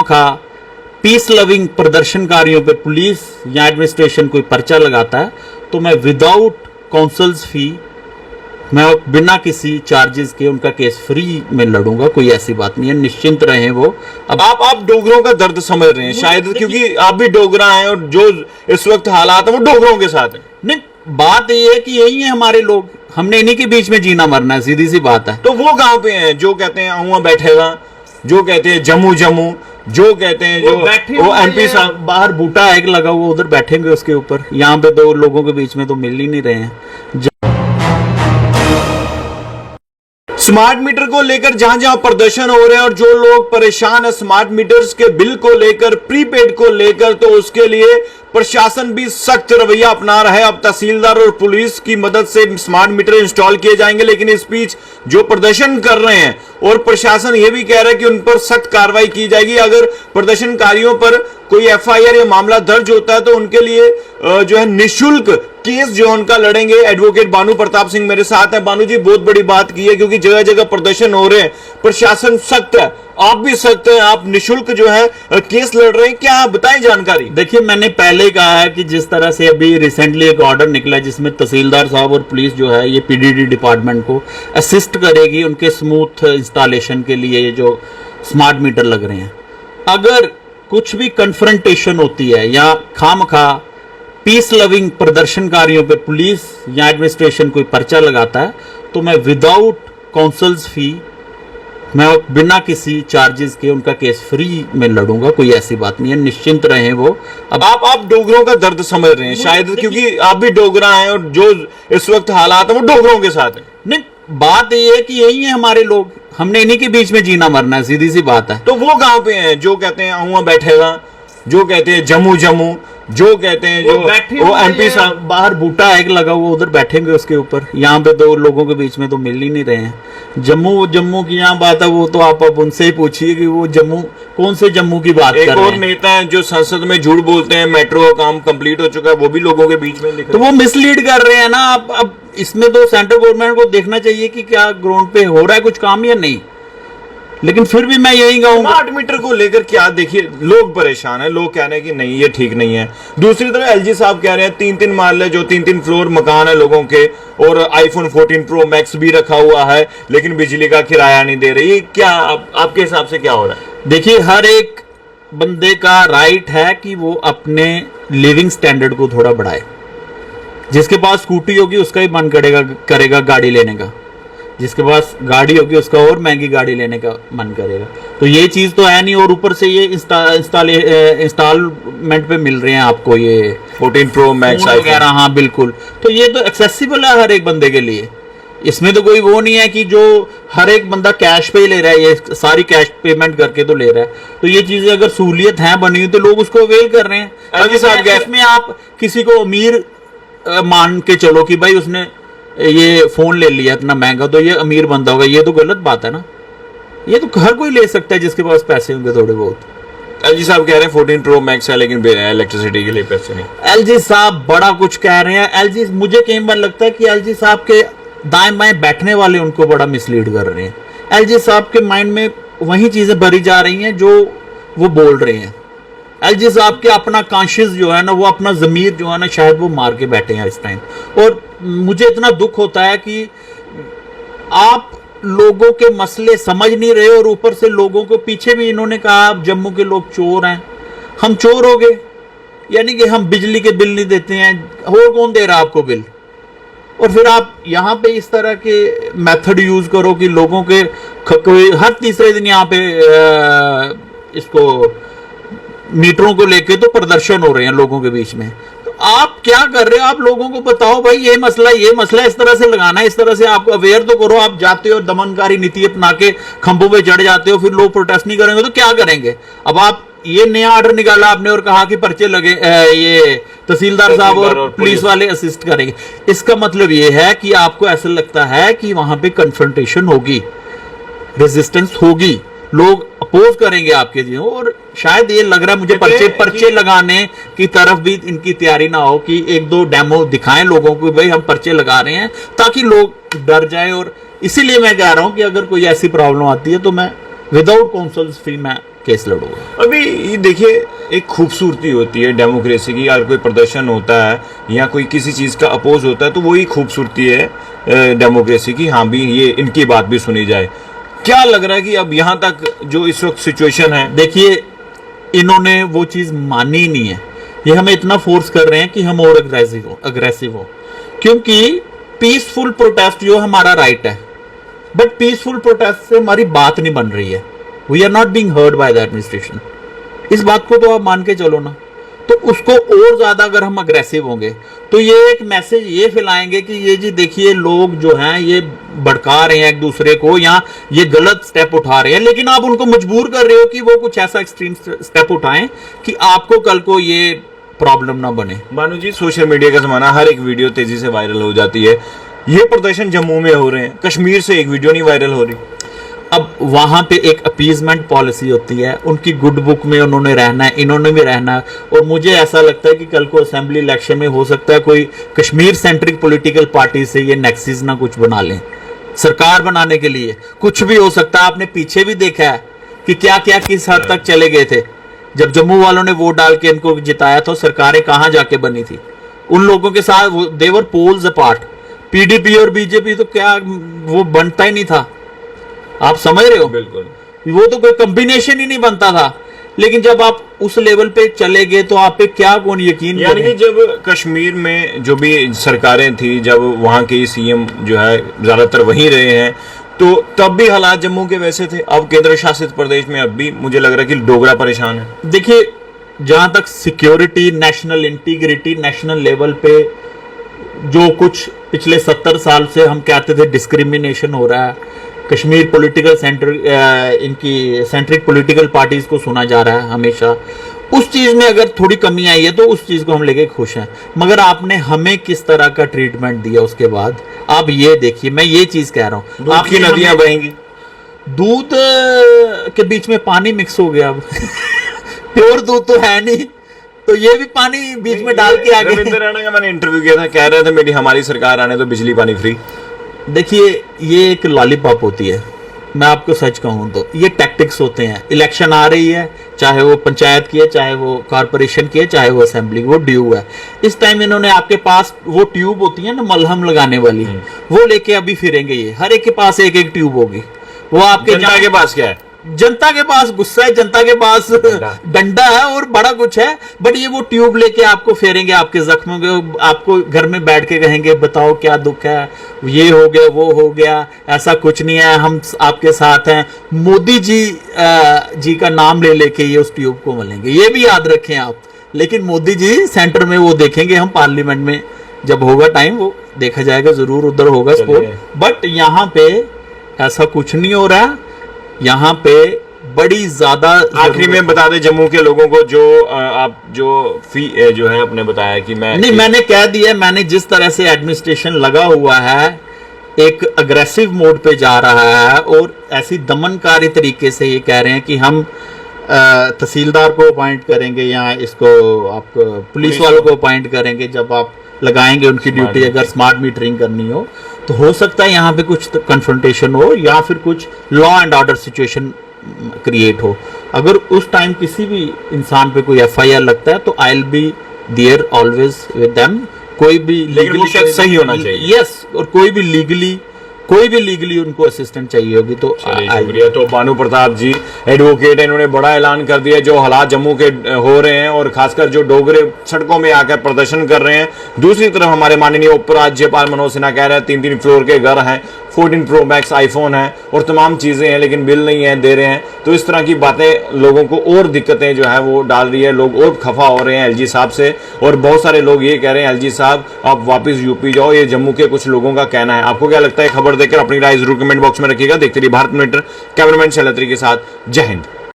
खामखा peace loving प्रदर्शनकारियों पे police या एडमिनिस्ट्रेशन कोई पर्चा लगाता है तो मैं विदाउट काउंसल्स फी, मैं बिना किसी चार्जेस के उनका केस फ्री में लड़ूंगा। कोई ऐसी बात नहीं है, निश्चिंत रहें वो। अब आप डोगरों का दर्द समझ रहे हैं शायद, क्योंकि आप भी डोगरा हैं और जो इस वक्त हालात है वो डोगरों के साथ है। नहीं, बात ये है कि यही है हमारे लोग, हमने इन्हीं के बीच में जीना मरना है, सीधी सी बात है। तो वो कहाँ पे हैं जो कहते हैं आऊँ बैठेगा, जो कहते हैं जम्मू जम्मू, जो कहते हैं जो वो एमपी साहब बाहर बूटा एक लगा हुआ उधर बैठेंगे उसके ऊपर, यहाँ पे दो लोगों के बीच में तो मिल ही नहीं रहे हैं। स्मार्ट मीटर को लेकर जहां जहां प्रदर्शन हो रहे हैं और जो लोग परेशान है स्मार्ट मीटर्स के बिल को लेकर, प्रीपेड को लेकर, तो उसके लिए प्रशासन भी सख्त रवैया अपना रहा है। अब तहसीलदार और पुलिस की मदद से स्मार्ट मीटर इंस्टॉल किए जाएंगे, लेकिन इस बीच जो प्रदर्शन कर रहे हैं और प्रशासन यह भी कह रहा है कि उन पर सख्त कार्रवाई की जाएगी। अगर प्रदर्शनकारियों पर कोई एफआईआर या मामला दर्ज होता है तो उनके लिए जो है निःशुल्क केस जो उनका लड़ेंगे। एडवोकेट बानू प्रताप सिंह मेरे साथ है। बानू जी, बहुत बड़ी बात की है क्योंकि जगह जगह प्रदर्शन हो रहे हैं, प्रशासन सख्त है, आप भी सख्त हैं, आप निःशुल्क जो है केस लड़ रहे हैं, क्या बताएं जानकारी। देखिए, मैंने पहले कहा है कि जिस तरह से अभी रिसेंटली एक ऑर्डर निकला जिसमें तहसीलदार साहब और पुलिस जो है ये पीडीडी डिपार्टमेंट को असिस्ट करेगी उनके स्मूथ इंस्टॉलेशन के लिए। ये जो स्मार्ट मीटर लग रहे हैं, अगर कुछ भी कन्फ्रंटेशन होती है या खामखा पीस लविंग प्रदर्शनकारियों पे पुलिस या एडमिनिस्ट्रेशन कोई पर्चा लगाता है तो मैं विदाउट काउंसल्स फी, मैं बिना किसी चार्जेस के उनका केस फ्री में लड़ूंगा। कोई ऐसी बात नहीं है, निश्चिंत रहें वो। अब आप डोगरों का दर्द समझ रहे हैं शायद, क्योंकि आप भी डोगरा हैं और जो इस वक्त हालात है वो डोगरों के साथ है। नहीं, बात ये है कि यही है हमारे लोग, हमने इन्हीं के बीच में जीना मरना है, सीधी सी बात है। तो वो कहाँ पे हैं जो कहते हैं आऊँ बैठेगा, जो कहते हैं जम्मू जम्मू, जो कहते हैं जो वो एमपी साहब बाहर बूटा एक लगा हुआ उधर बैठेंगे उसके ऊपर, यहाँ पे दो लोगों के बीच में तो मिल ही नहीं रहे हैं। जम्मू की यहाँ बात है वो तो आप उनसे ही पूछिए कि वो जम्मू कौन से जम्मू की बात कर रहे हैं। एक और नेता है जो संसद में झूठ बोलते हैं, मेट्रो का काम कंप्लीट हो चुका है, वो भी लोगों के बीच में दिख तो वो मिसलीड कर रहे हैं ना। अब इसमें तो सेंट्रल गवर्नमेंट को देखना चाहिए कि क्या ग्राउंड पे हो रहा है कुछ काम या नहीं, लेकिन फिर भी मैं यही कहूंगा स्मार्ट मीटर को लेकर क्या, देखिए लोग परेशान हैं, लोग कह रहे हैं कि नहीं ये ठीक नहीं है। दूसरी तरफ एलजी साहब कह रहे हैं 3-3 महल्ले जो 3-3 फ्लोर मकान है लोगों के और आईफोन 14 प्रो मैक्स भी रखा हुआ है लेकिन बिजली का किराया नहीं दे रही। क्या आपके हिसाब से क्या हो रहा है? देखिए, हर एक बंदे का राइट है कि वो अपने लिविंग स्टैंडर्ड को थोड़ा बढ़ाए। जिसके पास स्कूटी होगी उसका ही मन करेगा गाड़ी लेने का, जिसके पास गाड़ी होगी उसका और महंगी गाड़ी लेने का मन करेगा। तो ये चीज तो है नहीं, और ऊपर से ये इंस्टॉलमेंट पे मिल रहे हैं आपको ये 14 प्रो मैक्स वगैरह। हाँ बिल्कुल, तो ये तो एक्सेसिबल है हर एक बंदे के लिए। इसमें तो कोई वो नहीं है कि जो हर एक बंदा कैश पे ही ले रहा है, ये सारी कैश पेमेंट करके तो ले रहा है। तो ये चीजें अगर सहूलियत है बनी हुई तो लोग उसको अवेल कर रहे हैं। अगर इसमें आप किसी को अमीर मान के चलो कि भाई उसने ये फोन ले लिया इतना महंगा तो ये अमीर बंदा होगा, ये तो गलत बात है ना। ये तो हर कोई ले सकता है जिसके पास पैसे होंगे थोड़े बहुत। एलजी साहब कह रहे हैं 14 प्रो मैक्स है लेकिन इलेक्ट्रिसिटी के लिए पैसे नहीं। एलजी साहब बड़ा कुछ कह रहे हैं। एलजी, मुझे कई बार लगता है कि एलजी साहब के दाएं बाएं बैठने वाले उनको बड़ा मिसलीड कर रहे हैं। एलजी साहब के माइंड में वही चीजें भरी जा रही हैं जो वो बोल रहे हैं। एलजी साहब के अपना कॉन्शियस जो है ना, वो अपना जमीर जो है ना, शायद वो मार के बैठे हैं इस टाइम। और मुझे इतना दुख होता है कि आप लोगों के मसले समझ नहीं रहे और ऊपर से लोगों को पीछे भी इन्होंने कहा आप जम्मू के लोग चोर हैं। हम चोर हो गए, यानी कि हम बिजली के बिल नहीं देते हैं, और कौन दे रहा आपको बिल? और फिर आप यहाँ पे इस तरह के मेथड यूज करो कि लोगों के कोई हर तीसरे दिन यहाँ पे इसको मीटरों को लेके तो प्रदर्शन हो रहे हैं लोगों के बीच में। तो आप क्या कर रहे हो? आप लोगों को बताओ भाई ये मसला इस तरह से लगाना है, इस तरह से आपको अवेयर तो करो। आप जाते हो दमनकारी नीति अपना के खंभों पे चढ़ जाते हो, फिर लोग प्रोटेस्ट नहीं करेंगे तो क्या करेंगे? अब आप ये नया ऑर्डर निकाला आपने और कहा कि पर्चे लगे, ये तहसीलदार साहब और पुलिस वाले असिस्ट करेंगे। इसका मतलब ये है कि आपको ऐसा लगता है कि वहां पे कन्फ्रंटेशन होगी, रेजिस्टेंस होगी, लोग अपोज करेंगे आपके जी। और शायद ये लग रहा है मुझे पर्चे लगाने की तरफ भी इनकी तैयारी ना हो कि एक दो डेमो दिखाएं लोगों को, भाई हम पर्चे लगा रहे हैं, ताकि लोग डर जाएं। और इसीलिए मैं कह रहा हूं कि अगर कोई ऐसी प्रॉब्लम आती है तो मैं विदाउट काउंसल्स फी मैं केस लड़ूंगा। अभी ये देखिए, एक खूबसूरती होती है डेमोक्रेसी की, अगर कोई प्रदर्शन होता है या कोई किसी चीज़ का अपोज होता है तो वही खूबसूरती है डेमोक्रेसी की। हाँ भी, ये इनकी बात भी सुनी जाए। क्या लग रहा है कि अब यहाँ तक जो इस वक्त सिचुएशन है, देखिए इन्होंने वो चीज़ मानी ही नहीं है। ये हमें इतना फोर्स कर रहे हैं कि हम और अग्रेसिव हो, क्योंकि पीसफुल प्रोटेस्ट जो हमारा राइट है, बट पीसफुल प्रोटेस्ट से हमारी बात नहीं बन रही है। We are not being heard by the administration. इस बात को तो आप मान के चलो ना। तो उसको और ज्यादा अगर हम अग्रेसिव होंगे तो ये एक मैसेज ये फैलाएंगे कि ये जी देखिए लोग जो हैं ये भड़का रहे हैं एक दूसरे को, या ये गलत स्टेप उठा रहे हैं, लेकिन आप उनको मजबूर कर रहे हो कि वो कुछ ऐसा एक्सट्रीम स्टेप उठाएं कि आपको कल को ये प्रॉब्लम ना बने। मानो जी सोशल मीडिया का जमाना, हर एक वीडियो तेजी से वायरल हो जाती है। ये प्रदर्शन जम्मू में हो रहे हैं, कश्मीर से एक वीडियो नहीं वायरल हो रही। अब वहां पे एक अपीजमेंट पॉलिसी होती है, उनकी गुड बुक में उन्होंने रहना है, इन्होंने भी रहना है। और मुझे ऐसा लगता है कि कल को असेंबली इलेक्शन में हो सकता है कोई कश्मीर सेंट्रिक पॉलिटिकल पार्टी से ये नेक्सिस ना कुछ बना लें सरकार बनाने के लिए। कुछ भी हो सकता है। आपने पीछे भी देखा है कि क्या क्या किस हद तक चले गए थे। जब जम्मू वालों ने वोट डाल के इनको जिताया तो सरकारें कहां जाके बनी थी। उन लोगों के साथ देवर पोल्स अपार्ट। पीडीपी और बीजेपी तो क्या वो बनता ही नहीं था, आप समझ रहे हो। बिल्कुल, वो तो कोई कॉम्बिनेशन ही नहीं बनता था। लेकिन जब आप उस लेवल पे चले गए तो आप पे क्या कौन यकीन यानी कि जब कश्मीर में जो भी सरकारें थी, जब वहाँ के सीएम जो है ज्यादातर वहीं रहे हैं, तो तब भी हालात जम्मू के वैसे थे। अब केंद्र शासित प्रदेश में अब भी मुझे लग रहा है कि डोगरा परेशान है। देखिए जहां तक security, national integrity, national level पे जो कुछ पिछले 70 साल से हम कहते थे डिस्क्रिमिनेशन हो रहा है, कश्मीर पॉलिटिकल सेंटर इनकी सेंट्रिक पॉलिटिकल पार्टीज को सुना जा रहा है हमेशा, उस चीज में अगर थोड़ी कमी आई है तो उस चीज को हम लेके खुश हैं। मगर आपने हमें किस तरह का ट्रीटमेंट दिया उसके बाद, आप ये देखिए। मैं ये चीज कह रहा हूँ, आपकी नदियां बहेंगी, दूध के बीच में पानी मिक्स हो गया। अब प्योर दूध तो है नहीं, तो ये भी पानी बीच में डाल के आगे। रविंद्र राणा का मैंने इंटरव्यू किया था, कह रहे थे मेरी हमारी सरकार आने तो बिजली पानी फ्री। देखिए ये एक लॉलीपॉप होती है। मैं आपको सच कहूं तो ये टैक्टिक्स होते हैं। इलेक्शन आ रही है, चाहे वो पंचायत की है, चाहे वो कॉरपोरेशन की है, चाहे वो असेंबली, वो ड्यू है। इस टाइम इन्होंने आपके पास वो ट्यूब होती है ना मलहम लगाने वाली, वो लेके अभी फिरेंगे। ये हर एक के पास एक एक ट्यूब होगी। वो आपके जनता के पास क्या है? जनता के पास गुस्सा है, जनता के पास डंडा है और बड़ा कुछ है। बट ये वो ट्यूब लेके आपको फेरेंगे आपके जख्मों के, आपको घर में बैठ के कहेंगे बताओ क्या दुख है, ये हो गया वो हो गया, ऐसा कुछ नहीं है, हम आपके साथ हैं। मोदी जी का नाम ले लेके ये उस ट्यूब को मलेंगे, ये भी याद रखें आप। लेकिन मोदी जी सेंटर में वो देखेंगे, हम पार्लियामेंट में जब होगा टाइम वो देखा जाएगा, जरूर उधर होगा स्पोर्ट। बट यहाँ पे ऐसा कुछ नहीं हो रहा। यहाँ पे बड़ी ज्यादा। आखिरी में बता दें जम्मू के लोगों को, जो आप जो फी जो है आपने बताया कि मैंने कह दिया। मैंने जिस तरह से एडमिनिस्ट्रेशन लगा हुआ है, एक अग्रेसिव मोड पे जा रहा है और ऐसी दमनकारी तरीके से ये कह रहे हैं कि हम तहसीलदार को अपॉइंट करेंगे या इसको आप पुलिस वालों को अपॉइंट करेंगे जब आप लगाएंगे उनकी ड्यूटी, अगर स्मार्ट मीटरिंग करनी हो तो हो सकता है यहाँ पे कुछ कन्फ्रंटेशन हो या फिर कुछ law and order situation create हो। अगर उस टाइम किसी भी इंसान पे कोई एफआईआर लगता है तो I will be there always with them. कोई भी लीगली सही होना चाहिए। यस, और कोई भी लीगली उनको असिस्टेंट चाहिए होगी तो शुक्रिया। तो भानु प्रताप जी एडवोकेट, इन्होंने बड़ा ऐलान कर दिया जो हालात जम्मू के हो रहे हैं और खासकर जो डोगरे सड़कों में आकर प्रदर्शन कर रहे हैं। दूसरी तरफ हमारे माननीय उपराज्यपाल मनोज सिन्हा कह रहे हैं 3-3 फ्लोर के घर हैं, 14 Pro Max आईफोन है और तमाम चीजें हैं, लेकिन बिल नहीं है दे रहे हैं। तो इस तरह की बातें लोगों को और दिक्कतें जो है वो डाल रही है, लोग और खफा हो रहे हैं एलजी साहब से। और बहुत सारे लोग ये कह रहे हैं एलजी साहब आप वापस यूपी जाओ, ये जम्मू के कुछ लोगों का कहना है। आपको क्या लगता है? खबर देकर अपनी राय जरूर कमेंट बॉक्स में रखिएगा। देखते रहिए भारत मिनट, कैमरामैन शैलत्री के साथ। जय हिंद।